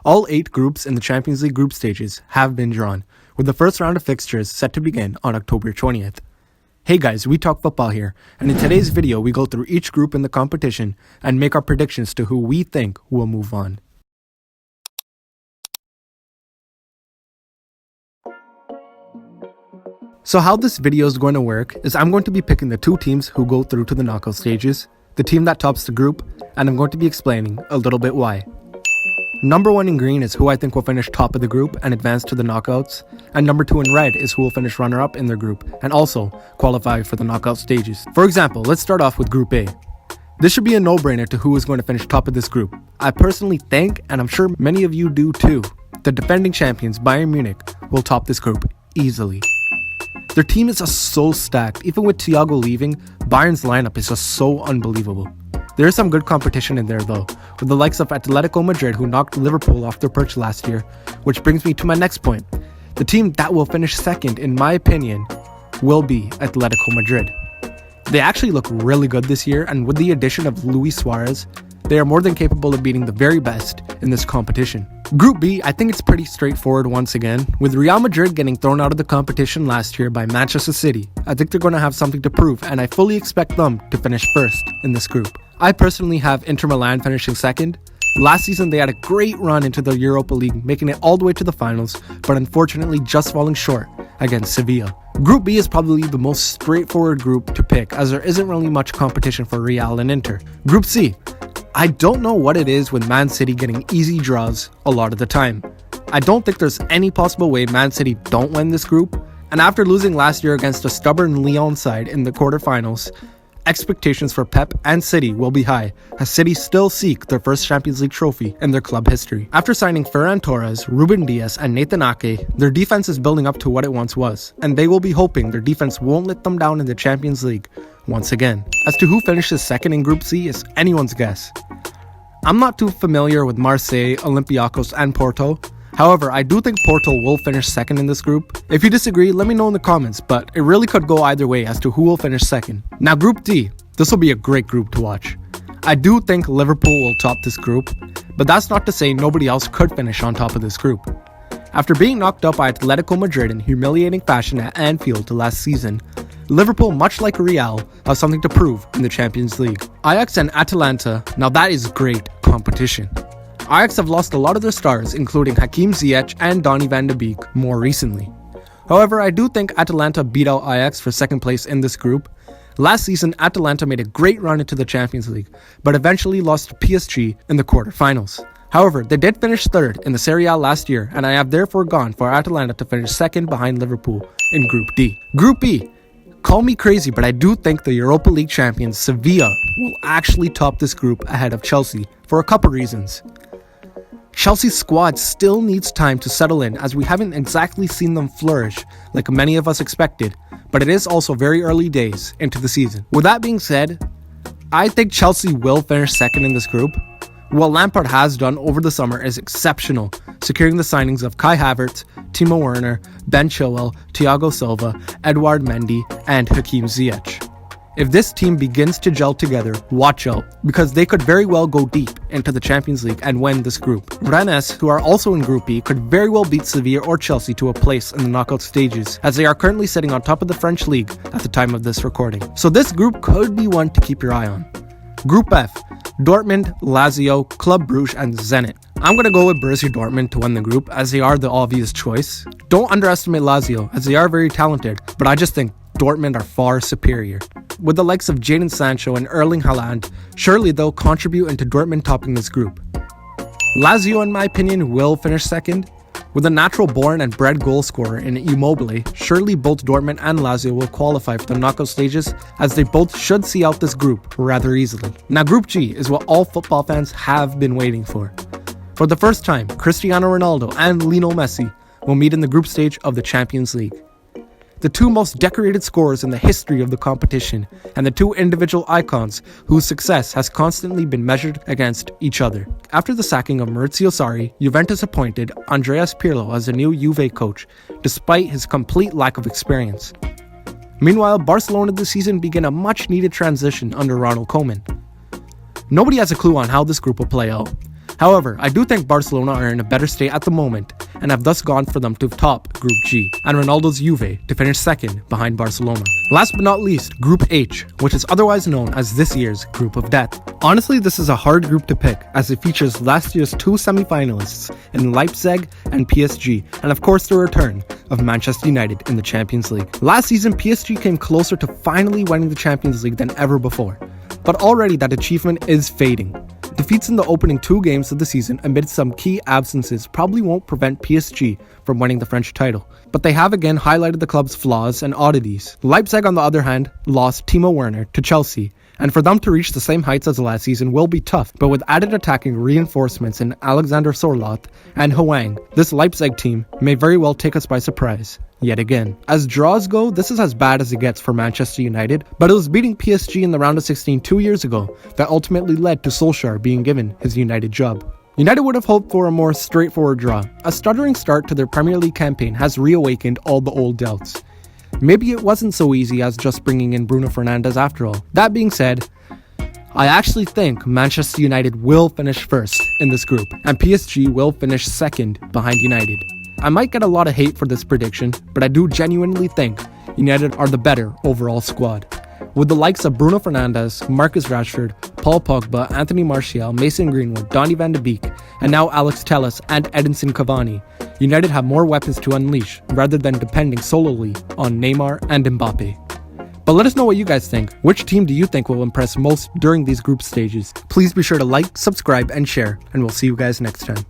All 8 groups in the Champions League group stages have been drawn, with the first round of fixtures set to begin on October 20th. Hey guys, we talk football here, and in today's video we go through each group in the competition and make our predictions to who we think will move on. So how this video is going to work is I'm going to be picking the 2 teams who go through to the knockout stages, the team that tops the group, and I'm going to be explaining a little bit why. Number 1 in green is who I think will finish top of the group and advance to the knockouts, and number 2 in red is who will finish runner-up in their group and also qualify for the knockout stages. For example, let's start off with Group A. This should be a no-brainer to who is going to finish top of this group. I personally think, and I'm sure many of you do too, the defending champions Bayern Munich will top this group easily. Their team is just so stacked. Even with Thiago leaving, Bayern's lineup is just so unbelievable. There is some good competition in there though, with the likes of Atletico Madrid who knocked Liverpool off their perch last year, which brings me to my next point. The team that will finish second, in my opinion, will be Atletico Madrid. They actually look really good this year, and with the addition of Luis Suarez, they are more than capable of beating the very best in this competition. Group B, I think it's pretty straightforward once again. With Real Madrid getting thrown out of the competition last year by Manchester City, I think they're going to have something to prove, and I fully expect them to finish first in this group. I personally have Inter Milan finishing second. Last season they had a great run into the Europa League, making it all the way to the finals, but unfortunately just falling short against Sevilla. Group B is probably the most straightforward group to pick, as there isn't really much competition for Real and Inter. Group C, I don't know what it is with Man City getting easy draws a lot of the time. I don't think there's any possible way Man City don't win this group, and after losing last year against a stubborn Lyon side in the quarterfinals, expectations for Pep and City will be high, as City still seek their first Champions League trophy in their club history. After signing Ferran Torres, Ruben Dias, and Nathan Ake, their defense is building up to what it once was, and they will be hoping their defense won't let them down in the Champions League once again. As to who finishes second in Group C is anyone's guess. I'm not too familiar with Marseille, Olympiacos, and Porto. However, I do think Porto will finish second in this group. If you disagree, let me know in the comments, but it really could go either way as to who will finish second. Now Group D, this will be a great group to watch. I do think Liverpool will top this group, but that's not to say nobody else could finish on top of this group. After being knocked out by Atletico Madrid in humiliating fashion at Anfield last season, Liverpool, much like Real, have something to prove in the Champions League. Ajax and Atalanta, now that is great competition. Ajax have lost a lot of their stars, including Hakim Ziyech and Donny van de Beek more recently. However, I do think Atalanta beat out Ajax for second place in this group. Last season, Atalanta made a great run into the Champions League, but eventually lost to PSG in the quarterfinals. However, they did finish third in the Serie A last year, and I have therefore gone for Atalanta to finish second behind Liverpool in Group D. Group E. Call me crazy, but I do think the Europa League champions Sevilla will actually top this group ahead of Chelsea for a couple reasons. Chelsea's squad still needs time to settle in, as we haven't exactly seen them flourish like many of us expected, but it is also very early days into the season. With that being said, I think Chelsea will finish second in this group. What Lampard has done over the summer is exceptional, securing the signings of Kai Havertz, Timo Werner, Ben Chilwell, Thiago Silva, Edouard Mendy, and Hakim Ziyech. If this team begins to gel together, watch out, because they could very well go deep into the Champions League and win this group. Rennes, who are also in Group E, could very well beat Sevilla or Chelsea to a place in the knockout stages, as they are currently sitting on top of the French league at the time of this recording. So this group could be one to keep your eye on. Group F, Dortmund, Lazio, Club Brugge, and Zenit. I'm going to go with Borussia Dortmund to win the group, as they are the obvious choice. Don't underestimate Lazio, as they are very talented, but I just think Dortmund are far superior. With the likes of Jadon Sancho and Erling Haaland, surely they'll contribute into Dortmund topping this group. Lazio, in my opinion, will finish second. With a natural born and bred goal scorer in Immobile, surely both Dortmund and Lazio will qualify for the knockout stages, as they both should see out this group rather easily. Now Group G is what all football fans have been waiting for. For the first time, Cristiano Ronaldo and Lionel Messi will meet in the group stage of the Champions League. The 2 most decorated scorers in the history of the competition, and the 2 individual icons whose success has constantly been measured against each other. After the sacking of Maurizio Sarri, Juventus appointed Andreas Pirlo as the new Juve coach, despite his complete lack of experience. Meanwhile, Barcelona this season began a much needed transition under Ronald Koeman. Nobody has a clue on how this group will play out, However, I do think Barcelona are in a better state at the moment and have thus gone for them to top Group G and Ronaldo's Juve to finish second behind Barcelona. Last but not least, Group H, which is otherwise known as this year's Group of Death. Honestly, this is a hard group to pick as it features last year's two semi-finalists in Leipzig and PSG, and of course the return of Manchester United in the Champions League. Last season, PSG came closer to finally winning the Champions League than ever before, but already that achievement is fading. Defeats in the opening 2 games of the season amid some key absences probably won't prevent PSG from winning the French title, but they have again highlighted the club's flaws and oddities. Leipzig, on the other hand, lost Timo Werner to Chelsea, and for them to reach the same heights as last season will be tough, but with added attacking reinforcements in Alexander Sorloth and Hwang, this Leipzig team may very well take us by surprise yet again. As draws go, this is as bad as it gets for Manchester United, but it was beating PSG in the round of 16 2 years ago that ultimately led to Solskjaer being given his United job. United would have hoped for a more straightforward draw. A stuttering start to their Premier League campaign has reawakened all the old doubts. Maybe it wasn't so easy as just bringing in Bruno Fernandes after all. That being said, I actually think Manchester United will finish first in this group, and PSG will finish second behind United. I might get a lot of hate for this prediction, but I do genuinely think United are the better overall squad. With the likes of Bruno Fernandes, Marcus Rashford, Paul Pogba, Anthony Martial, Mason Greenwood, Donny van de Beek, and now Alex Telles and Edinson Cavani, United have more weapons to unleash rather than depending solely on Neymar and Mbappe. But let us know what you guys think. Which team do you think will impress most during these group stages? Please be sure to like, subscribe, and share, and we'll see you guys next time.